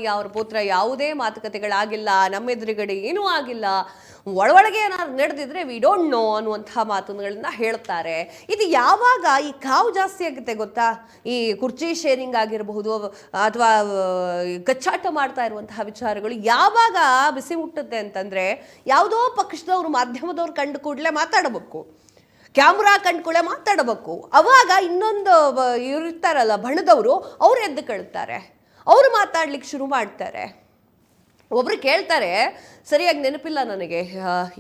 ಅವ್ರ ಪುತ್ರ ಯಾವುದೇ ಮಾತುಕತೆಗಳಾಗಿಲ್ಲ, ನಮ್ಮ ಎದುರುಗಡೆ ಏನೂ ಆಗಿಲ್ಲ, ಒಳಗೆ ಏನಾದ್ರು ನಡೆದಿದ್ರೆ ವಿ ಡೋಂಟ್ ನೋ ಅನ್ನುವಂತಹ ಮಾತುಗಳನ್ನ ಹೇಳ್ತಾರೆ. ಇದು ಯಾವಾಗ ಈ ಕಾವು ಜಾಸ್ತಿ ಆಗುತ್ತೆ ಗೊತ್ತಾ? ಈ ಕುರ್ಚಿ ಶೇರಿಂಗ್ ಆಗಿರಬಹುದು ಅಥವಾ ಕಚ್ಚಾಟ ಮಾಡ್ತಾ ಇರುವಂತಹ ವಿಚಾರಗಳು ಯಾವಾಗ ಬಿಸಿ ಮುಟ್ಟುತ್ತೆ ಅಂತಂದ್ರೆ, ಯಾವುದೋ ಪಕ್ಷದವ್ರು ಮಾಧ್ಯಮದವ್ರು ಕಂಡು ಕೂಡಲೇ ಮಾತಾಡಬೇಕು, ಕ್ಯಾಮ್ರಾ ಕಂಡ್ಕೊಳ್ಳೆ ಮಾತಾಡಬೇಕು. ಅವಾಗ ಇನ್ನೊಂದು ಇರ್ತಾರಲ್ಲ ಬಣದವರು, ಅವ್ರು ಎದ್ದು ಕೇಳ್ತಾರೆ, ಅವರು ಮಾತಾಡ್ಲಿಕ್ಕೆ ಶುರು ಮಾಡ್ತಾರೆ. ಒಬ್ರು ಕೇಳ್ತಾರೆ, ಸರಿಯಾಗಿ ನೆನಪಿಲ್ಲ ನನಗೆ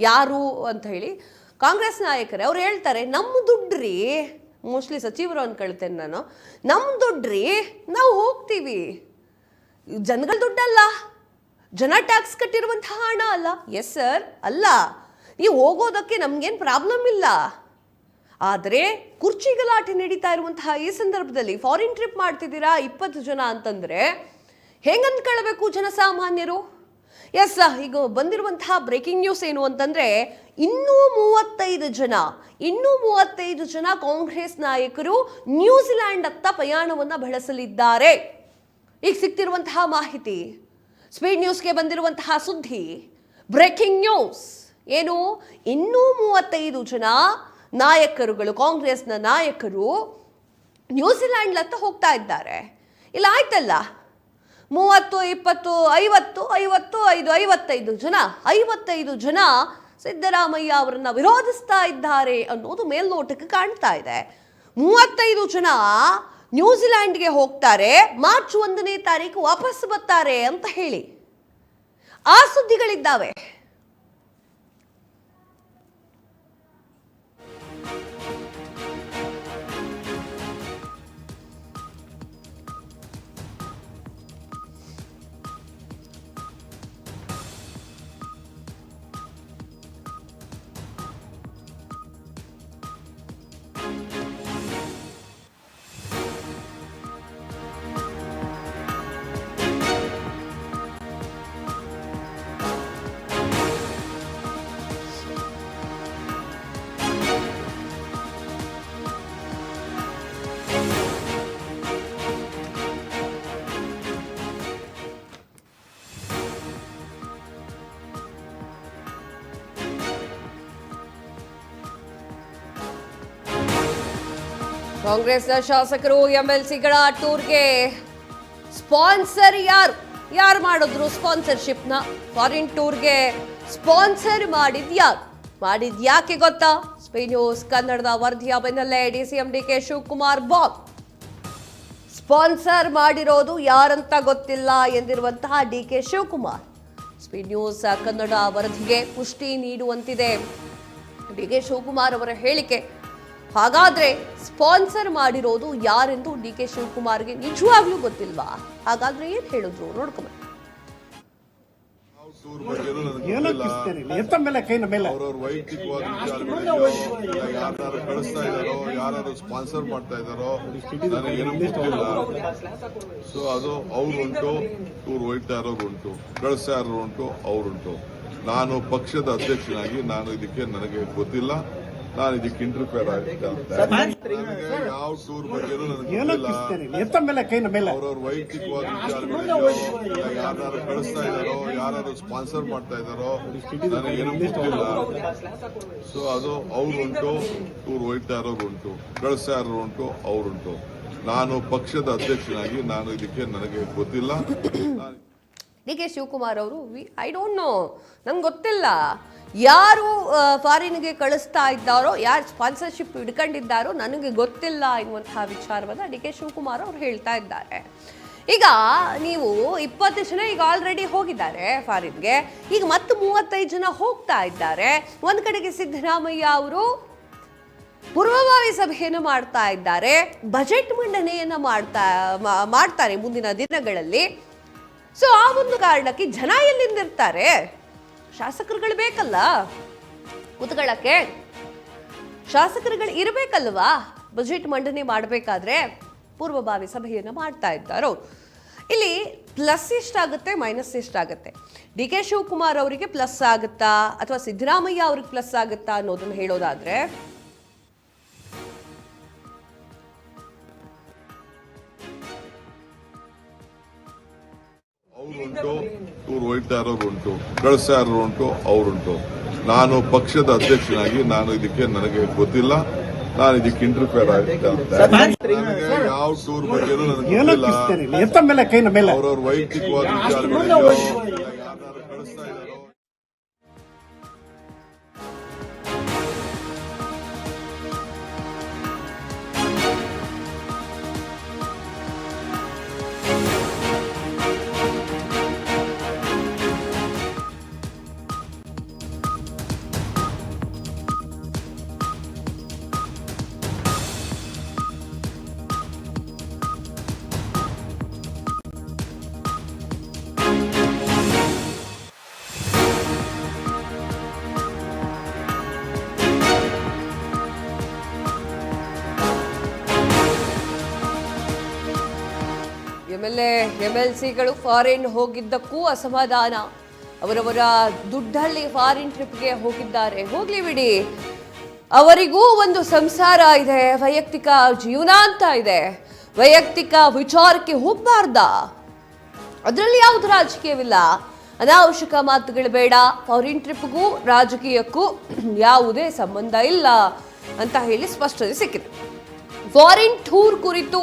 ಯಾರು ಅಂತ ಹೇಳಿ, ಕಾಂಗ್ರೆಸ್ ನಾಯಕರೇ, ಅವ್ರು ಹೇಳ್ತಾರೆ, ನಮ್ಮ ದುಡ್ಡ್ರಿ, ಮೋಸ್ಟ್ಲಿ ಸಚಿವರು ಅನ್ಕೊಳ್ತೇನೆ ನಾನು, ನಮ್ಮ ದುಡ್ಡ್ರಿ, ನಾವು ಹೋಗ್ತೀವಿ, ಜನಗಳ ದುಡ್ಡಲ್ಲ, ಜನ ಟ್ಯಾಕ್ಸ್ ಕಟ್ಟಿರುವಂತಹ ಹಣ ಅಲ್ಲ. ಎಸ್ ಸರ್, ಅಲ್ಲ, ನೀವು ಹೋಗೋದಕ್ಕೆ ನಮ್ಗೇನು ಪ್ರಾಬ್ಲಮ್ ಇಲ್ಲ. ಆದರೆ ಕುರ್ಚಿ ಗಲಾಟೆ ನಡೀತಾ ಇರುವಂತಹ ಈ ಸಂದರ್ಭದಲ್ಲಿ ಫಾರಿನ್ ಟ್ರಿಪ್ ಮಾಡ್ತಿದ್ದೀರಾ 20 ಜನ ಅಂತಂದ್ರೆ ಹೆಂಗ್ ಅಂದ್ಕೊಳ್ಬೇಕು ಜನಸಾಮಾನ್ಯರು? ಎಸ್, ಈಗ ಬಂದಿರುವಂತಹ ಬ್ರೇಕಿಂಗ್ ನ್ಯೂಸ್ ಏನು ಅಂತಂದ್ರೆ, ಇನ್ನೂ 35 ಜನ ಕಾಂಗ್ರೆಸ್ ನಾಯಕರು ನ್ಯೂಜಿಲ್ಯಾಂಡ್ ಅತ್ತ ಪಯಣವನ್ನ ಬೆಳೆಸಲಿದ್ದಾರೆ. ಈಗ ಸಿಗ್ತಿರುವಂತಹ ಮಾಹಿತಿ, ಸ್ಪೀಡ್ ನ್ಯೂಸ್ಗೆ ಬಂದಿರುವಂತಹ ಸುದ್ದಿ, ಬ್ರೇಕಿಂಗ್ ನ್ಯೂಸ್ ಏನು, ಇನ್ನೂ 35 ಜನ ನಾಯಕರುಗಳು, ಕಾಂಗ್ರೆಸ್ನ ನಾಯಕರು ನ್ಯೂಜಿಲ್ಯಾಂಡ್ ಅತ್ತ ಹೋಗ್ತಾ ಇದ್ದಾರೆ. ಇಲ್ಲ ಆಯ್ತಲ್ಲ, 30, 20, 50, 55 ಜನ ಸಿದ್ದರಾಮಯ್ಯ ಅವರನ್ನ ವಿರೋಧಿಸ್ತಾ ಇದ್ದಾರೆ ಅನ್ನೋದು ಮೇಲ್ನೋಟಕ್ಕೆ ಕಾಣ್ತಾ ಇದೆ. 35 ಜನ ನ್ಯೂಜಿಲ್ಯಾಂಡ್ಗೆ ಹೋಗ್ತಾರೆ, ಮಾರ್ಚ್ 1ನೇ ತಾರೀಕು ವಾಪಸ್ ಬರ್ತಾರೆ ಅಂತ ಹೇಳಿ ಆ ಸುದ್ದಿಗಳಿದ್ದಾವೆ. ಕಾಂಗ್ರೆಸ್ನ ಶಾಸಕರು MLCಗಳ ಟೂರ್ಗೆ ಸ್ಪಾನ್ಸರ್ ಯಾರು ಮಾಡಿದ್ರು? ಸ್ಪಾನ್ಸರ್ಶಿಪ್ನ ಫಾರಿನ್ ಟೂರ್ಗೆ ಸ್ಪಾನ್ಸರ್ ಮಾಡಿದ್ಯಾಕೆ ಗೊತ್ತಾ? ಸ್ಪೀಡ್ ನ್ಯೂಸ್ ಕನ್ನಡದ ವರದಿಯ ಬೆನ್ನಲ್ಲೇ DCM DK Shivakumar bomb. Sponsor ಮಾಡಿರೋದು ಯಾರಂತ ಗೊತ್ತಿಲ್ಲ ಎಂದಿರುವಂತಹ DK Shivakumar speed news Kannada ವರದಿಗೆ ಪುಷ್ಟಿ ನೀಡುವಂತಿದೆ. DK ಶಿವಕುಮಾರ್ ಅವರ ಹೇಳಿಕೆ, ಹಾಗಾದ್ರೆ ಸ್ಪಾನ್ಸರ್ ಮಾಡಿರೋದು ಯಾರೆಂದು DK ಶಿವಕುಮಾರ್ಗೆ ನಿಜವಾಗ್ಲೂ ಗೊತ್ತಿಲ್ವಾ? ಹಾಗಾದ್ರೆ ಏನ್ ಹೇಳಿದ್ರು ನೋಡ್ಕೊಂಬ. ಅವ್ರವ್ರ ವೈಯಕ್ತಿಕವಾಗಿ ಯಾರು ಕಳಿಸ್ತಾ ಇದಾರೋ, ಯಾರು ಸ್ಪಾನ್ಸರ್ ಮಾಡ್ತಾ ಇದಾರೋ ನನಗೇನು ಗೊತ್ತಿಲ್ಲ. ಸೊ ಅದು ಅವ್ರುಂಟು, ಟೂರ್ ಹೋಯ್ತಾ ಇರೋರು ಉಂಟು, ಕಳಿಸ್ತಾ ಇರೋರು ಉಂಟು, ಅವ್ರುಂಟು. ನಾನು ಪಕ್ಷದ ಅಧ್ಯಕ್ಷನಾಗಿ ನನಗೆ ಗೊತ್ತಿಲ್ಲ, ನಾನು ಇದಕ್ಕೆ ಇಂಟರ್ಫೇರ್ ಯಾವ ಟೂರ್ ಬಗ್ಗೆ ಅವ್ರವ್ರ ವೈಯಕ್ತಿಕವಾಗಿ ಯಾರು ಕಳಿಸ್ತಾ ಇದಾರೋ, ಯಾರು ಸ್ಪಾನ್ಸರ್ ಮಾಡ್ತಾ ಇದಾರೋ ನನಗೇನು ಗೊತ್ತಿಲ್ಲ. ಸೊ ಅದು ಅವ್ರುಂಟು, ಟೂರ್ ಹೋಯ್ತಾ ಇರೋರು ಉಂಟು, ಕಳಿಸ್ತಾ ಇರೋರು ಉಂಟು, ಅವ್ರುಂಟು. ನಾನು ಪಕ್ಷದ ಅಧ್ಯಕ್ಷನಾಗಿ ನನಗೆ ಗೊತ್ತಿಲ್ಲ. DK ಶಿವಕುಮಾರ್ ಅವರು, ಐ ಡೋಂಟ್ ನೋ, ನಂಗೆ ಗೊತ್ತಿಲ್ಲ ಯಾರು ಫಾರಿನ್ಗೆ ಕಳಿಸ್ತಾ ಇದ್ದಾರೋ, ಯಾರು ಸ್ಪಾನ್ಸರ್ಶಿಪ್ ಹಿಡ್ಕೊಂಡಿದ್ದಾರೋ ನನಗೆ ಗೊತ್ತಿಲ್ಲ ಎನ್ನುವಂತಹ ವಿಚಾರವನ್ನ DK ಶಿವಕುಮಾರ್ ಅವರು ಹೇಳ್ತಾ ಇದ್ದಾರೆ. ಈಗ ನೀವು 20 ಜನ ಈಗ ಆಲ್ರೆಡಿ ಹೋಗಿದ್ದಾರೆ ಫಾರಿನ್ಗೆ, ಈಗ ಮತ್ತೆ 35 ಜನ ಹೋಗ್ತಾ ಇದ್ದಾರೆ. ಒಂದ್ ಕಡೆಗೆ ಸಿದ್ದರಾಮಯ್ಯ ಅವರು ಪೂರ್ವಭಾವಿ ಸಭೆಯನ್ನು ಮಾಡ್ತಾ ಇದ್ದಾರೆ, ಬಜೆಟ್ ಮಂಡನೆಯನ್ನ ಮಾಡ್ತಾರೆ ಮುಂದಿನ ದಿನಗಳಲ್ಲಿ. ಸೊ ಆ ಒಂದು ಕಾರಣಕ್ಕೆ ಜನ ಎಲ್ಲಿಂದಿರ್ತಾರೆ? ಶಾಸಕರುಗಳು ಬೇಕಲ್ಲ ಕೂತ್ಕೊಳ್ಳಕ್ಕೆ, ಶಾಸಕರುಗಳು ಇರಬೇಕಲ್ವಾ? ಬಜೆಟ್ ಮಂಡನೆ ಮಾಡಬೇಕಾದ್ರೆ ಪೂರ್ವಭಾವಿ ಸಭೆಯನ್ನು ಮಾಡ್ತಾ ಇದ್ದಾರೋ. ಇಲ್ಲಿ ಪ್ಲಸ್ ಎಷ್ಟಾಗುತ್ತೆ, ಮೈನಸ್ ಎಷ್ಟಾಗುತ್ತೆ? DK ಶಿವಕುಮಾರ್ ಅವರಿಗೆ ಪ್ಲಸ್ ಆಗುತ್ತಾ ಅಥವಾ ಸಿದ್ದರಾಮಯ್ಯ ಅವ್ರಿಗೆ ಪ್ಲಸ್ ಆಗುತ್ತಾ ಅನ್ನೋದನ್ನ ಹೇಳೋದಾದ್ರೆ, ಅವರುಂಟು, ಟೂರ್ ಹೋಯ್ತಾ ಇರೋರು ಉಂಟು, ಕಳಿಸ್ತಾ ಇರೋರು ಉಂಟು, ಅವರುಂಟು. ನಾನು ಪಕ್ಷದ ಅಧ್ಯಕ್ಷನಾಗಿ ನನಗೆ ಗೊತ್ತಿಲ್ಲ. ನಾನು ಇದಕ್ಕೆ ಇಂಟರ್ಫಿಯರ್ ಆಗುತ್ತೆ ಅಂತ ನನಗೆ ಯಾವ ಟೂರ್ ಬಗ್ಗೆ ನನಗೆ ಗೊತ್ತಿಲ್ಲ. ಅವ್ರವ್ರ ವೈಯಕ್ತಿಕವಾದ ವಿಚಾರಗಳಿದೆಯೋ ಯಾರು ಕಳಿಸ್ತಾ ಇದ್ದಾರೋ. MLCಗಳು ಫಾರಿನ್ ಹೋಗಿದ್ದಕ್ಕೂ ಅಸಮಾಧಾನ. ಅವರವರ ದುಡ್ಡಲ್ಲಿ ಫಾರಿನ್ ಟ್ರಿಪ್ಗೆ ಹೋಗಿದ್ದಾರೆ, ಹೋಗ್ಲಿ ಬಿಡಿ. ಅವರಿಗೂ ಒಂದು ಸಂಸಾರ ಇದೆ, ವೈಯಕ್ತಿಕ ಜೀವನ ಅಂತ ಇದೆ. ವೈಯಕ್ತಿಕ ವಿಚಾರಕ್ಕೆ ಹೋಗಬಾರ್ದ? ಅದರಲ್ಲಿ ಯಾವುದು ರಾಜಕೀಯವಿಲ್ಲ. ಅನಾವಶ್ಯಕ ಮಾತುಗಳು ಬೇಡ. ಫಾರಿನ್ ಟ್ರಿಪ್ಗೂ ರಾಜಕೀಯಕ್ಕೂ ಯಾವುದೇ ಸಂಬಂಧ ಇಲ್ಲ ಅಂತ ಹೇಳಿ ಸ್ಪಷ್ಟತೆ ಸಿಕ್ಕಿದೆ. ಫಾರಿನ್ ಟೂರ್ ಕುರಿತು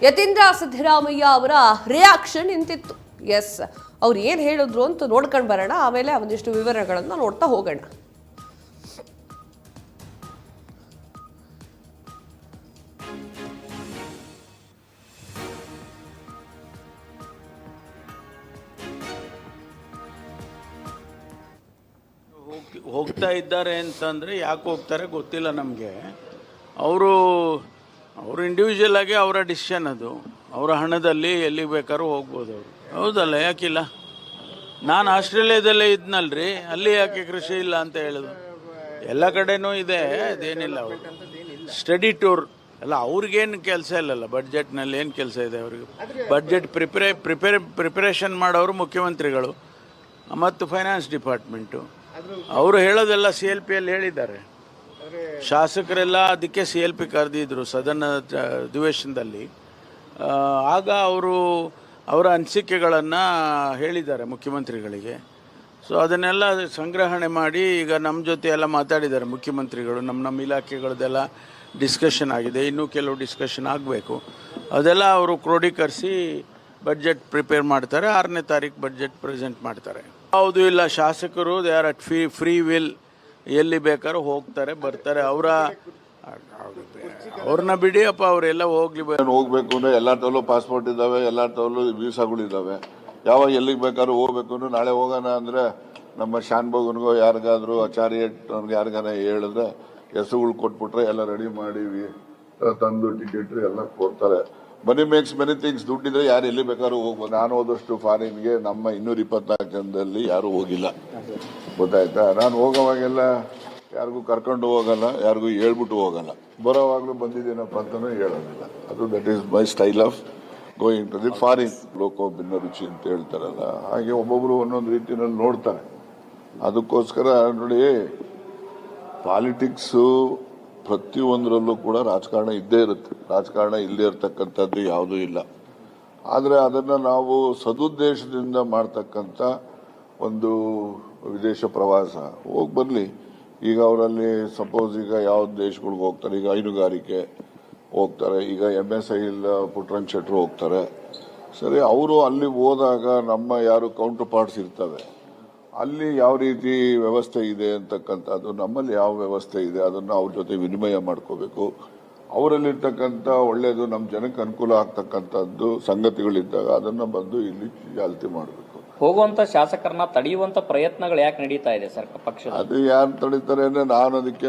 ಯತೀಂದ್ರ ಸಿದ್ದರಾಮಯ್ಯ ಅವರ ರಿಯಾಕ್ಷನ್ ನಿಂತಿತ್ತು. ಎಸ್, ಅವ್ರು ಏನು ಹೇಳಿದ್ರು ಅಂತ ನೋಡ್ಕೊಂಡು ಬರೋಣ, ಆಮೇಲೆ ಒಂದಿಷ್ಟು ವಿವರಗಳನ್ನು ನೋಡ್ತಾ ಹೋಗೋಣ. ಹೋಗ್ತಾ ಇದ್ದಾರೆ ಅಂತಂದರೆ ಯಾಕೆ ಹೋಗ್ತಾರೆ ಗೊತ್ತಿಲ್ಲ ನಮಗೆ. ಅವರು ಇಂಡಿವಿಜುವಲ್ ಆಗಿ ಅವರ ಡಿಸಿಷನ್, ಅದು ಅವರ ಹಣದಲ್ಲಿ ಎಲ್ಲಿ ಬೇಕಾದ್ರೂ ಹೋಗ್ಬೋದು ಅವರು. ಹೌದಲ್ಲ, ಯಾಕಿಲ್ಲ? ನಾನು ಆಸ್ಟ್ರೇಲಿಯಾದಲ್ಲೇ ಇದ್ನಲ್ರಿ, ಅಲ್ಲಿ ಯಾಕೆ ಕೃಷಿ ಇಲ್ಲ ಅಂತ ಹೇಳೋದು? ಎಲ್ಲ ಕಡೆನೂ ಇದೆ, ಅದೇನಿಲ್ಲ. ಅವರು ಸ್ಟಡಿ ಟೂರ್ ಅಲ್ಲ, ಅವ್ರಿಗೇನು ಕೆಲಸ ಇಲ್ಲಲ್ಲ, ಬಡ್ಜೆಟ್ನಲ್ಲಿ ಏನು ಕೆಲಸ ಇದೆ ಅವ್ರಿಗೆ? ಬಡ್ಜೆಟ್ ಪ್ರಿಪರೇಷನ್ ಮಾಡೋರು ಮುಖ್ಯಮಂತ್ರಿಗಳು ಮತ್ತು ಫೈನಾನ್ಸ್ ಡಿಪಾರ್ಟ್ಮೆಂಟು. ಅವರು ಹೇಳೋದೆಲ್ಲ CLP ಅಲ್ಲಿ ಹೇಳಿದ್ದಾರೆ. ಶಾಸಕರೆಲ್ಲ ಅದಕ್ಕೆ CLP ಕರೆದಿದ್ರು ಸದನ ಅಧಿವೇಶನದಲ್ಲಿ. ಆಗ ಅವರ ಅನಿಸಿಕೆಗಳನ್ನು ಹೇಳಿದ್ದಾರೆ ಮುಖ್ಯಮಂತ್ರಿಗಳಿಗೆ. ಸೊ ಅದನ್ನೆಲ್ಲ ಸಂಗ್ರಹಣೆ ಮಾಡಿ ಈಗ ನಮ್ಮ ಜೊತೆ ಎಲ್ಲ ಮಾತಾಡಿದ್ದಾರೆ ಮುಖ್ಯಮಂತ್ರಿಗಳು. ನಮ್ಮ ಇಲಾಖೆಗಳದ್ದೆಲ್ಲ ಡಿಸ್ಕಷನ್ ಆಗಿದೆ, ಇನ್ನೂ ಕೆಲವು ಡಿಸ್ಕಷನ್ ಆಗಬೇಕು. ಅದೆಲ್ಲ ಅವರು ಕ್ರೋಢೀಕರಿಸಿ ಬಡ್ಜೆಟ್ ಪ್ರಿಪೇರ್ ಮಾಡ್ತಾರೆ. 6ನೇ ತಾರೀಕು ಬಡ್ಜೆಟ್ ಪ್ರೆಸೆಂಟ್ ಮಾಡ್ತಾರೆ. ಯಾವುದೂ ಇಲ್ಲ, ಶಾಸಕರು they are at free will, ಎಲ್ಲಿ ಬೇಕಾದ್ರೂ ಹೋಗ್ತಾರೆ ಬರ್ತಾರೆ. ಅವ್ರನ್ನ ಬಿಡಿಯಪ್ಪ, ಅವರೆಲ್ಲ ಹೋಗ್ಬೇಕು ಅಂದ್ರೆ ಎಲ್ಲಾರ್ದಲ್ಲೂ ಪಾಸ್ಪೋರ್ಟ್ ಇದ್ದಾವೆ, ಎಲ್ಲಾರ್ದಲ್ಲೂ ವೀಸಾಗಳಿದ್ದಾವೆ. ಯಾವಾಗ ಎಲ್ಲಿಗೆ ಬೇಕಾದ್ರೂ ಹೋಗ್ಬೇಕು ಅಂದ್ರೆ ನಾಳೆ ಹೋಗೋಣ ಅಂದ್ರೆ ನಮ್ಮ ಶಾನ್ಭೋಗನ್ಗೋ ಯಾರಿಗಾದ್ರೂ ಆಚಾರ್ಯವ್ರಿಗೆ ಯಾರಿಗಾರ ಹೇಳಿದ್ರೆ ಹೆಸರುಗಳು ಕೊಟ್ಬಿಟ್ರೆ ಎಲ್ಲ ರೆಡಿ ಮಾಡಿ ತಂದು ಟಿಕೆಟ್ ಎಲ್ಲ ಕೊಡ್ತಾರೆ. ಮನಿ ಮೇಕ್ಸ್ ಮೆನಿ ಥಿಂಗ್ಸ್. ದುಡ್ಡಿದ್ರೆ ಯಾರು ಎಲ್ಲಿ ಬೇಕಾದ್ರೂ ಹೋಗ್ಬೋದು. ನಾನು ಹೋದಷ್ಟು ಫಾರಿನ್ಗೆ ನಮ್ಮ 224 ಜನದಲ್ಲಿ ಯಾರು ಹೋಗಿಲ್ಲ, ಗೊತ್ತಾಯ್ತಾ? ನಾನು ಹೋಗೋವಾಗೆಲ್ಲ ಯಾರಿಗೂ ಕರ್ಕೊಂಡು ಹೋಗಲ್ಲ, ಯಾರಿಗೂ ಹೇಳ್ಬಿಟ್ಟು ಹೋಗಲ್ಲ. ಬರೋವಾಗ್ಲೂ ಬಂದಿದ್ದೇನಪ್ಪ ಅಂತಾನೂ ಹೇಳೋದಿಲ್ಲ. That is my style of going to the foreign. ಲೋಕ ಭಿನ್ನ ರುಚಿ ಅಂತ ಹೇಳ್ತಾರಲ್ಲ, ಹಾಗೆ ಒಬ್ಬೊಬ್ರು ಒಂದೊಂದು ರೀತಿಯಲ್ಲಿ ನೋಡ್ತಾರೆ. ಅದಕ್ಕೋಸ್ಕರ ನೋಡಿ, ಪಾಲಿಟಿಕ್ಸು ಪ್ರತಿಯೊಂದರಲ್ಲೂ ಕೂಡ ರಾಜಕಾರಣ ಇದ್ದೇ ಇರುತ್ತೆ. ರಾಜಕಾರಣ ಇಲ್ಲದೆ ಇರತಕ್ಕಂಥದ್ದು ಯಾವುದೂ ಇಲ್ಲ. ಆದರೆ ಅದನ್ನು ನಾವು ಸದುದ್ದೇಶದಿಂದ ಮಾಡ್ತಕ್ಕಂಥ ಒಂದು ವಿದೇಶ ಪ್ರವಾಸ ಹೋಗಿ ಬರಲಿ. ಈಗ ಅವರಲ್ಲಿ ಸಪೋಸ್ ಈಗ ಯಾವ ದೇಶಗಳಿಗೆ ಹೋಗ್ತಾರೆ, ಈಗ ಹೈನುಗಾರಿಕೆ ಹೋಗ್ತಾರೆ, ಈಗ MSIL ಪುಟ್ಟರಂಗ ಶೆಟ್ಟರು ಹೋಗ್ತಾರೆ. ಸರಿ, ಅವರು ಅಲ್ಲಿ ಹೋದಾಗ ನಮ್ಮ ಯಾರು ಕೌಂಟರ್ ಪಾರ್ಟ್ಸ್ ಇರ್ತವೆ, ಅಲ್ಲಿ ಯಾವ ರೀತಿ ವ್ಯವಸ್ಥೆ ಇದೆ ಅಂತಕ್ಕಂಥದ್ದು, ನಮ್ಮಲ್ಲಿ ಯಾವ ವ್ಯವಸ್ಥೆ ಇದೆ ಅದನ್ನು ಅವ್ರ ಜೊತೆ ವಿನಿಮಯ ಮಾಡ್ಕೋಬೇಕು. ಅವರಲ್ಲಿರ್ತಕ್ಕಂಥ ಒಳ್ಳೆಯದು ನಮ್ಮ ಜನಕ್ಕೆ ಅನುಕೂಲ ಆಗ್ತಕ್ಕಂಥದ್ದು ಸಂಗತಿಗಳಿದ್ದಾಗ ಅದನ್ನು ಬಂದು ಇಲ್ಲಿ ಚಾಲ್ತಿ ಮಾಡಬೇಕು. ಹೋಗುವಂತ ಶಾಸಕರನ್ನ ತಡೆಯುವಂತ ಪ್ರಯತ್ನಗಳು ಯಾಕೆ ನಡೀತಾ ಇದೆ ಸರ್ ಪಕ್ಷ? ಅದು ಯಾರು ತಡೀತಾರೆ ಅಂದ್ರೆ, ನಾನು ಅದಕ್ಕೆ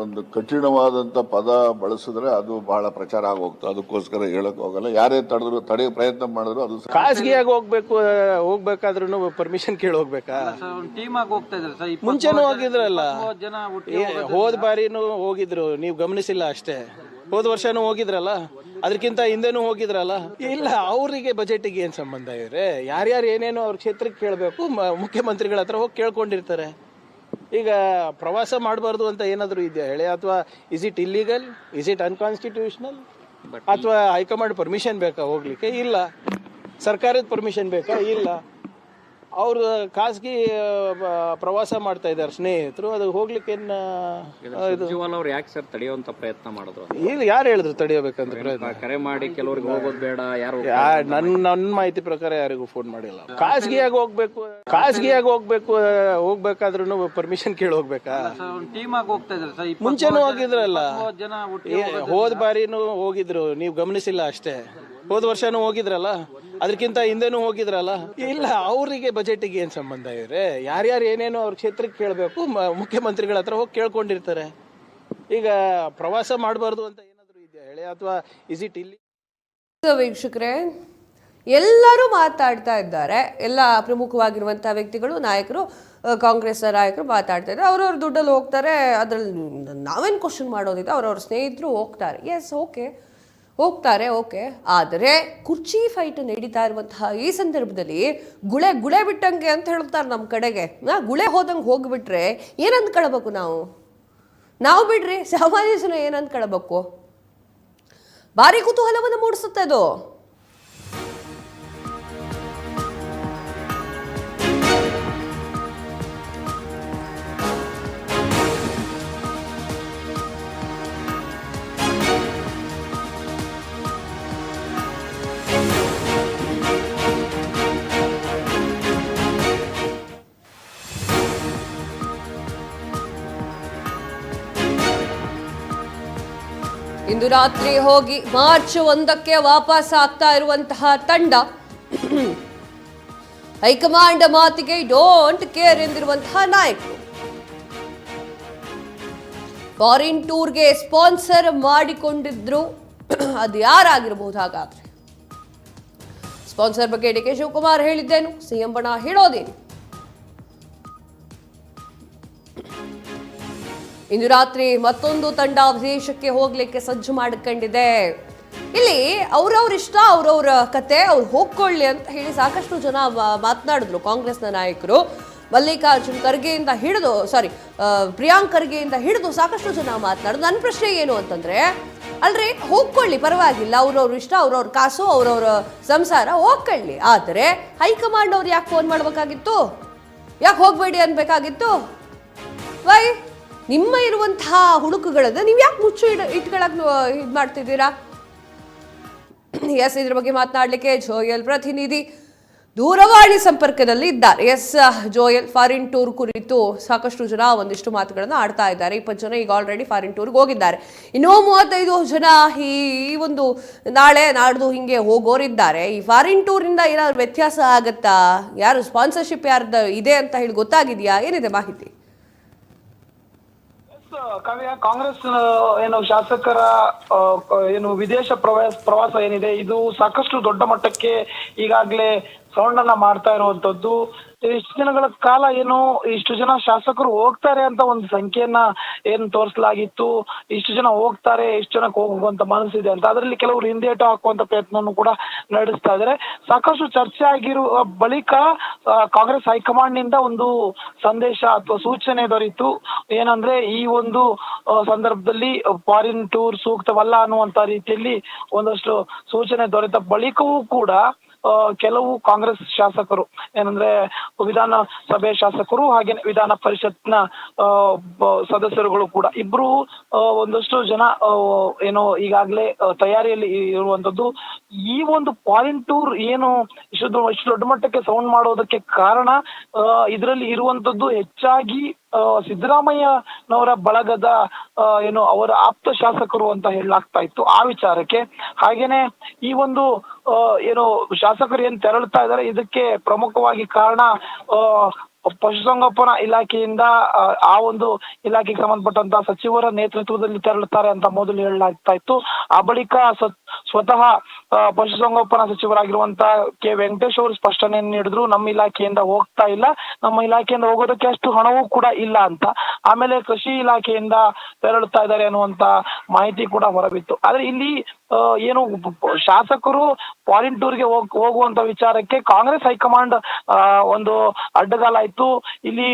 ಒಂದು ಕಠಿಣವಾದಂತ ಪದ ಬಳಸಿದ್ರೆ ಅದು ಬಹಳ ಪ್ರಚಾರ ಆಗೋಗ್ತದೆ. ಅದಕ್ಕೋಸ್ಕರ ಹೇಳಕ್ ಹೋಗಲ್ಲ. ಯಾರೇ ತಡೆಯೋ ಪ್ರಯತ್ನ ಮಾಡಿದ್ರು ಅದು ಖಾಸಗಿಯಾಗಿ ಹೋಗ್ಬೇಕಾದ್ರೂ ಪರ್ಮಿಷನ್ ಕೇಳಿ ಹೋಗ್ಬೇಕಾ? ಟೀಮ್ ಆಗಿ ಹೋಗ್ತಾ ಇದ್ದಾರೆ ಸರ್, ಮುಂಚೆನೂ ಹೋಗಿದ್ರಲ್ಲ, ಹೋದ ಬಾರಿನೂ ಹೋಗಿದ್ರು, ನೀವು ಗಮನಿಸಿಲ್ಲ ಅಷ್ಟೇ. ಹೋದ ವರ್ಷನೂ ಹೋಗಿದ್ರಲ್ಲ, ಅದಕ್ಕಿಂತ ಹಿಂದೆನೂ ಹೋಗಿದ್ರಲ್ಲ. ಇಲ್ಲ, ಅವರಿಗೆ ಬಜೆಟ್ಗೆ ಏನ್ ಸಂಬಂಧ ಇವ್ರೆ? ಯಾರ್ಯಾರು ಏನೇನೋ ಅವ್ರ ಕ್ಷೇತ್ರಕ್ಕೆ ಕೇಳಬೇಕು, ಮುಖ್ಯಮಂತ್ರಿಗಳ ಹತ್ರ ಹೋಗಿ ಕೇಳ್ಕೊಂಡಿರ್ತಾರೆ. ಈಗ ಪ್ರವಾಸ ಮಾಡಬಾರ್ದು ಅಂತ ಏನಾದ್ರು ಇದೆಯಾ ಹೇಳಿ? ಅಥವಾ is it illegal, is it unconstitutional? ಅಥವಾ ಹೈಕಮಾಂಡ್ ಪರ್ಮಿಷನ್ ಬೇಕಾ ಹೋಗ್ಲಿಕ್ಕೆ? ಇಲ್ಲ. ಸರ್ಕಾರದ ಪರ್ಮಿಷನ್ ಬೇಕಾ? ಇಲ್ಲ. ಅವ್ರು ಖಾಸಗಿ ಪ್ರವಾಸ ಮಾಡ್ತಾ ಇದ್ದಾರೆ ಸ್ನೇಹಿತರು, ಅದು ಹೋಗ್ಲಿಕ್ಕೆ ಸುರ್ಜೇವಾಲಾ ಅವ್ರು ಯಾಕೆ ಸರ್ ತಡೆಯುವಂತ ಪ್ರಯತ್ನ ಮಾಡಿದ್ರು? ಇಲ್ಲಿ ಯಾರು ಹೇಳಿದ್ರು ತಡೆಯಬೇಕಂತ ಪ್ರಯತ್ನ? ಕರೆ ಮಾಡಿ ಕೆಲವರಿಗೆ ಹೋಗೋದು ಬೇಡ, ಯಾರು ನನ್ನ ಮಾಹಿತಿ ಪ್ರಕಾರ ಯಾರಿಗೂ ಫೋನ್ ಮಾಡಿಲ್ಲ. ಖಾಸಗಿಯಾಗಿ ಹೋಗ್ಬೇಕಾದ್ರೂ ಪರ್ಮಿಷನ್ ಕೇಳಿ ಹೋಗ್ಬೇಕಾ? ಟೀಮ್ ಆಗಿ ಹೋಗ್ತಾ ಇದ್ದಾರೆ ಸರ್. ಮುಂಚೆನೂ ಹೋಗಿದ್ರಲ್ಲ, ಜನ ಹೋದ ಬಾರಿನೂ ಹೋಗಿದ್ರು, ನೀವು ಗಮನಿಸಿಲ್ಲ ಅಷ್ಟೇ. ಹೋದ ವರ್ಷನೂ ಹೋಗಿದ್ರಲ್ಲ, ಅದಕ್ಕಿಂತ ಹಿಂದೆನೂ ಹೋಗಿದ್ರಲ್ಲ. ಇಲ್ಲ, ಅವರಿಗೆ ಬಜೆಟ್ಗೆ ಏನ್ ಸಂಬಂಧ ಇವ್ರೆ? ಯಾರ್ಯಾರು ಏನೇನೋ ಅವ್ರ ಕ್ಷೇತ್ರಕ್ಕೆ ಕೇಳಬೇಕು, ಮುಖ್ಯಮಂತ್ರಿಗಳ ಹತ್ರ ಹೋಗಿ ಕೇಳ್ಕೊಂಡಿರ್ತಾರೆ. ಈಗ ಪ್ರವಾಸ ಮಾಡಬಾರ್ದು ಅಂತ ಏನಾದ್ರು ಇದೆಯಾ ಹೇಳಿ, ಅಥವಾ ಇಸ್ ಇಟ್ ಇಲ್ಲಿ? ವೀಕ್ಷಕರೇ, ಎಲ್ಲರೂ ಮಾತಾಡ್ತಾ ಇದ್ದಾರೆ. ಎಲ್ಲ ಪ್ರಮುಖವಾಗಿರುವಂತಹ ವ್ಯಕ್ತಿಗಳು, ನಾಯಕರು, ಕಾಂಗ್ರೆಸ್ ನಾಯಕರು ಮಾತಾಡ್ತಾ ಇದ್ದಾರೆ. ಅವ್ರವ್ರ ದುಡ್ಡಲ್ಲಿ ಹೋಗ್ತಾರೆ, ಅದ್ರಲ್ಲಿ ನಾವೇನು ಕ್ವಶನ್ ಮಾಡೋದಿದೆ. ಅವ್ರವ್ರ ಸ್ನೇಹಿತರು ಹೋಗ್ತಾರೆ, ಎಸ್ ಓಕೆ, ಹೋಗ್ತಾರೆ, ಓಕೆ. ಆದರೆ ಕುರ್ಚಿ ಫೈಟ್ ನಡೀತಾ ಇರುವಂತಹ ಈ ಸಂದರ್ಭದಲ್ಲಿ ಗುಳೆ ಬಿಟ್ಟಂಗೆ ಅಂತ ಹೇಳ್ತಾರೆ ನಮ್ಮ ಕಡೆಗೆ. ಗುಳೆ ಹೋದಂಗೆ ಹೋಗ್ಬಿಟ್ರೆ ಏನಂದ್ಕೊಳ್ಬೇಕು ನಾವು ಬಿಡ್ರಿ, ಸಾಮಾನ್ಯ ಜನ ಏನಂದ್ಕೊಳ್ಬೇಕು? ಭಾರಿ ಕುತೂಹಲವನ್ನು ಮೂಡಿಸುತ್ತೆ ಅದು. ಇಂದು ರಾತ್ರಿ ಹೋಗಿ ಮಾರ್ಚ್ 1ಕ್ಕೆ ವಾಪಸ್ ಆಗ್ತಾ ಇರುವಂತಹ ತಂಡ ಹೈಕಮಾಂಡ್ ಮಾತಿಗೆ ಡೋಂಟ್ ಕೇರ್ ಎಂದಿರುವಂತಹ ನಾಯಕರು. ಫಾರಿನ್ ಟೂರ್ಗೆ ಸ್ಪಾನ್ಸರ್ ಮಾಡಿಕೊಂಡಿದ್ರು, ಅದು ಯಾರಾಗಿರಬಹುದು? ಹಾಗಾದ್ರೆ ಸ್ಪಾನ್ಸರ್ ಬಗ್ಗೆ ಡಿ.ಕೆ. ಶಿವಕುಮಾರ್ ಹೇಳಿದ್ದೇನು, ಸಿಎಂ ಬಣ ಹೇಳೋದೇನು? ಇಂದು ರಾತ್ರಿ ಮತ್ತೊಂದು ತಂಡ ವಿದೇಶಕ್ಕೆ ಹೋಗ್ಲಿಕ್ಕೆ ಸಜ್ಜು ಮಾಡಿಕೊಂಡಿದೆ. ಇಲ್ಲಿ ಅವ್ರವ್ರ ಇಷ್ಟ, ಅವ್ರವ್ರ ಕತೆ, ಅವ್ರು ಹೋಗ್ಕೊಳ್ಳಿ ಅಂತ ಹೇಳಿ ಸಾಕಷ್ಟು ಜನ ಮಾತನಾಡಿದ್ರು. ಕಾಂಗ್ರೆಸ್ನ ನಾಯಕರು ಮಲ್ಲಿಕಾರ್ಜುನ್ ಖರ್ಗೆಯಿಂದ ಹಿಡಿದು ಪ್ರಿಯಾಂಕ್ ಖರ್ಗೆಯಿಂದ ಹಿಡಿದು ಸಾಕಷ್ಟು ಜನ ಮಾತನಾಡಿದ್ರು. ನನ್ನ ಪ್ರಶ್ನೆ ಏನು ಅಂತಂದ್ರೆ, ಅಲ್ರಿ ಹೋಗ್ಕೊಳ್ಳಿ, ಪರವಾಗಿಲ್ಲ, ಅವ್ರವ್ರ ಇಷ್ಟ, ಅವ್ರವ್ರ ಕಾಸು, ಅವ್ರವ್ರ ಸಂಸಾರ, ಹೋಗ್ಕೊಳ್ಳಿ. ಆದರೆ ಹೈಕಮಾಂಡ್ ಅವ್ರು ಯಾಕೆ ಫೋನ್ ಮಾಡ್ಬೇಕಾಗಿತ್ತು? ಯಾಕೆ ಹೋಗ್ಬೇಡಿ ಅನ್ಬೇಕಾಗಿತ್ತು? ವೈ ನಿಮ್ಮ ಇರುವಂತಹ ಹುಡುಕುಗಳನ್ನ ನೀವು ಯಾಕೆ ಇಟ್ಕೊಳಕ್ ಇದು ಮಾಡ್ತಿದ್ದೀರಾ? ಎಸ್, ಇದ್ರ ಬಗ್ಗೆ ಮಾತನಾಡಲಿಕ್ಕೆ ಜೋಯಲ್ ಪ್ರತಿನಿಧಿ ದೂರವಾಣಿ ಸಂಪರ್ಕದಲ್ಲಿ ಇದ್ದಾರೆ. ಎಸ್ ಜೋಯಲ್, ಫಾರಿನ್ ಟೂರ್ ಕುರಿತು ಸಾಕಷ್ಟು ಜನ ಒಂದಿಷ್ಟು ಮಾತುಗಳನ್ನ ಆಡ್ತಾ ಇದ್ದಾರೆ. 20 ಜನ ಈಗ ಆಲ್ರೆಡಿ ಫಾರಿನ್ ಟೂರ್ಗೆ ಹೋಗಿದ್ದಾರೆ. ಇನ್ನೂ 35 ಜನ ಈ ಒಂದು ನಾಳೆ ನಾಡ್ದು ಹಿಂಗೆ ಹೋಗೋರಿದ್ದಾರೆ. ಈ ಫಾರಿನ್ ಟೂರಿಂದ ಏನಾದ್ರು ವ್ಯತ್ಯಾಸ ಆಗತ್ತಾ? ಯಾರು ಸ್ಪಾನ್ಸರ್ಶಿಪ್ ಯಾರ್ದು ಇದೆ ಅಂತ ಹೇಳಿ ಗೊತ್ತಾಗಿದೆಯಾ? ಏನಿದೆ ಮಾಹಿತಿ? ಕಾವ್ಯ, ಕಾಂಗ್ರೆಸ್ ಏನು ಶಾಸಕರ ಏನು ವಿದೇಶ ಪ್ರವಾಸ ಏನಿದೆ, ಇದು ಸಾಕಷ್ಟು ದೊಡ್ಡ ಮಟ್ಟಕ್ಕೆ ಈಗಾಗಲೇ ಸೌಂಡ್ ಅನ್ನ ಮಾಡ್ತಾ ಇರುವಂತದ್ದು. ಇಷ್ಟು ದಿನಗಳ ಕಾಲ ಏನು ಇಷ್ಟು ಜನ ಶಾಸಕರು ಹೋಗ್ತಾರೆ ಅಂತ ಒಂದು ಸಂಖ್ಯೆಯನ್ನ ಏನು ತೋರಿಸಲಾಗಿತ್ತು. ಇಷ್ಟು ಜನ ಹೋಗ್ತಾರೆ, ಇಷ್ಟು ಜನಕ್ಕೆ ಹೋಗುವಂತ ಮನಸ್ಸಿದೆ ಅಂತ, ಅದರಲ್ಲಿ ಕೆಲವರು ಹಿಂದೇಟು ಹಾಕುವಂತ ಪ್ರಯತ್ನವನ್ನು ಕೂಡ ನಡೆಸ್ತಾ ಇದ್ದಾರೆ. ಸಾಕಷ್ಟು ಚರ್ಚೆ ಆಗಿರುವ ಬಳಿಕ ಕಾಂಗ್ರೆಸ್ ಹೈಕಮಾಂಡ್ ನಿಂದ ಒಂದು ಸಂದೇಶ ಅಥವಾ ಸೂಚನೆ ದೊರೆಯಿತು. ಏನಂದ್ರೆ, ಈ ಒಂದು ಸಂದರ್ಭದಲ್ಲಿ ಫಾರಿನ್ ಟೂರ್ ಸೂಕ್ತವಲ್ಲ ಅನ್ನುವಂತ ರೀತಿಯಲ್ಲಿ ಒಂದಷ್ಟು ಸೂಚನೆ ದೊರೆತ ಬಳಿಕವೂ ಕೂಡ ಕೆಲವು ಕಾಂಗ್ರೆಸ್ ಶಾಸಕರು, ಏನಂದ್ರೆ ವಿಧಾನಸಭೆ ಶಾಸಕರು ಹಾಗೆ ವಿಧಾನ ಪರಿಷತ್ನ ಸದಸ್ಯರುಗಳು ಕೂಡ ಇಬ್ರು ಒಂದಷ್ಟು ಜನ ಏನು ಈಗಾಗಲೇ ತಯಾರಿಯಲ್ಲಿ ಇರುವಂತದ್ದು. ಈ ಒಂದು ಫಾರಿನ್ ಟೂರ್ ಏನು ಇಷ್ಟು ದೊಡ್ಡ ಮಟ್ಟಕ್ಕೆ ಸೌಂಡ್ ಮಾಡೋದಕ್ಕೆ ಕಾರಣ ಇದರಲ್ಲಿ ಇರುವಂತದ್ದು ಹೆಚ್ಚಾಗಿ ಸಿದ್ದರಾಮಯ್ಯನವರ ಬಳಗದ ಏನು ಅವರ ಆಪ್ತ ಶಾಸಕರು ಅಂತ ಹೇಳಲಾಗ್ತಾ ಇತ್ತು ಆ ವಿಚಾರಕ್ಕೆ. ಹಾಗೇನೆ ಈ ಒಂದು ಏನು ಶಾಸಕರು ಏನ್ ತೆರಳುತ್ತಾ ಇದ್ದಾರೆ, ಇದಕ್ಕೆ ಪ್ರಮುಖವಾಗಿ ಕಾರಣ ಪಶುಸಂಗೋಪನಾ ಇಲಾಖೆಯಿಂದ ಆ ಒಂದು ಇಲಾಖೆಗೆ ಸಂಬಂಧಪಟ್ಟಂತ ಸಚಿವರ ನೇತೃತ್ವದಲ್ಲಿ ತೆರಳುತ್ತಾರೆ ಅಂತ ಮೊದಲು ಹೇಳಲಾಗ್ತಾ ಇತ್ತು. ಆ ಬಳಿಕ ಸ್ವತಃ ಪಶುಸಂಗೋಪನಾ ಸಚಿವರಾಗಿರುವಂತ ಕೆ ವೆಂಕಟೇಶ್ ಅವರು ಸ್ಪಷ್ಟನೆಯನ್ನು ನೀಡಿದ್ರು, ನಮ್ಮ ಇಲಾಖೆಯಿಂದ ಹೋಗ್ತಾ ಇಲ್ಲ, ನಮ್ಮ ಇಲಾಖೆಯಿಂದ ಹೋಗೋದಕ್ಕೆ ಅಷ್ಟು ಹಣವೂ ಕೂಡ ಇಲ್ಲ ಅಂತ. ಆಮೇಲೆ ಕೃಷಿ ಇಲಾಖೆಯಿಂದ ತೆರಳುತ್ತಾ ಇದ್ದಾರೆ ಅನ್ನುವಂತ ಮಾಹಿತಿ ಕೂಡ ಹೊರಬಿತ್ತು. ಆದ್ರೆ ಇಲ್ಲಿ ಏನು ಶಾಸಕರು ಫಾರಿನ್ ಟೂರ್ಗೆ ಹೋಗುವಂತ ವಿಚಾರಕ್ಕೆ ಕಾಂಗ್ರೆಸ್ ಹೈಕಮಾಂಡ್ ಒಂದು ಅಡ್ಡಗಾಲಾಯ್ತು. ಇಲ್ಲಿ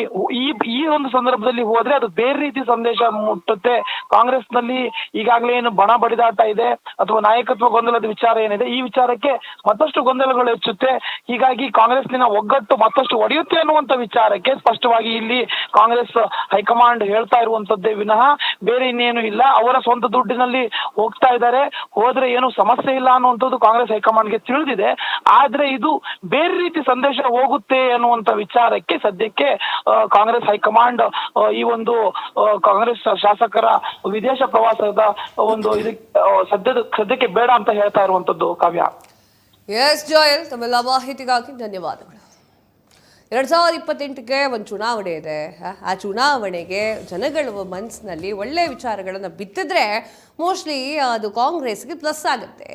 ಈ ಒಂದು ಸಂದರ್ಭದಲ್ಲಿ ಹೋದ್ರೆ ಅದು ಬೇರೆ ರೀತಿ ಸಂದೇಶ ಮುಟ್ಟುತ್ತೆ. ಕಾಂಗ್ರೆಸ್ ನಲ್ಲಿ ಈಗಾಗಲೇ ಏನು ಬಣ ಬಡಿದಾಟ ಇದೆ ಅಥವಾ ನಾಯಕತ್ವ ಗೊಂದಲದ ವಿಚಾರ ಏನಿದೆ, ಈ ವಿಚಾರಕ್ಕೆ ಮತ್ತಷ್ಟು ಗೊಂದಲಗಳು ಹೆಚ್ಚುತ್ತೆ. ಹೀಗಾಗಿ ಕಾಂಗ್ರೆಸ್ನ ಒಗ್ಗಟ್ಟು ಮತ್ತಷ್ಟು ಒಡೆಯುತ್ತೆ ಅನ್ನುವಂತ ವಿಚಾರಕ್ಕೆ ಸ್ಪಷ್ಟವಾಗಿ ಇಲ್ಲಿ ಕಾಂಗ್ರೆಸ್ ಹೈಕಮಾಂಡ್ ಹೇಳ್ತಾ ಇರುವಂತದ್ದೇ ವಿನಃ ಬೇರೆ ಇನ್ನೇನು ಇಲ್ಲ. ಅವರ ಸ್ವಂತ ದುಡ್ಡಿನಲ್ಲಿ ಹೋಗ್ತಾ ಇದ್ದಾರೆ, ಹೋದ್ರೆ ಏನು ಸಮಸ್ಯೆ ಇಲ್ಲ ಅನ್ನುವಂಥದ್ದು ಕಾಂಗ್ರೆಸ್ ಹೈಕಮಾಂಡ್ಗೆ ತಿಳಿದಿದೆ. ಆದ್ರೆ ಇದು ಬೇರೆ ರೀತಿ ಸಂದೇಶ ಹೋಗುತ್ತೆ ಅನ್ನುವಂತ ವಿಚಾರಕ್ಕೆ ಸದ್ಯಕ್ಕೆ ಕಾಂಗ್ರೆಸ್ ಹೈಕಮಾಂಡ್ ಈ ಒಂದು ಕಾಂಗ್ರೆಸ್ ಶಾಸಕರ ವಿದೇಶ ಪ್ರವಾಸದ ಒಂದು ಸದ್ಯಕ್ಕೆ ಬೇಡ ಅಂತ ಹೇಳ್ತಾ ಇರುವಂತದ್ದು. ಕಾವ್ಯ. ಎಸ್ ಜೋಯಲ್, ತಮ್ಮೆಲ್ಲ ಮಾಹಿತಿಗಾಗಿ ಧನ್ಯವಾದಗಳು. 2028ಗೆ ಒಂದು ಚುನಾವಣೆ ಇದೆ. ಆ ಚುನಾವಣೆಗೆ ಜನಗಳ ಮನಸ್ಸಿನಲ್ಲಿ ಒಳ್ಳೆ ವಿಚಾರಗಳನ್ನು ಬಿತ್ತಿದ್ರೆ ಮೋಸ್ಟ್ಲಿ ಅದು ಕಾಂಗ್ರೆಸ್ಗೆ ಪ್ಲಸ್ ಆಗುತ್ತೆ.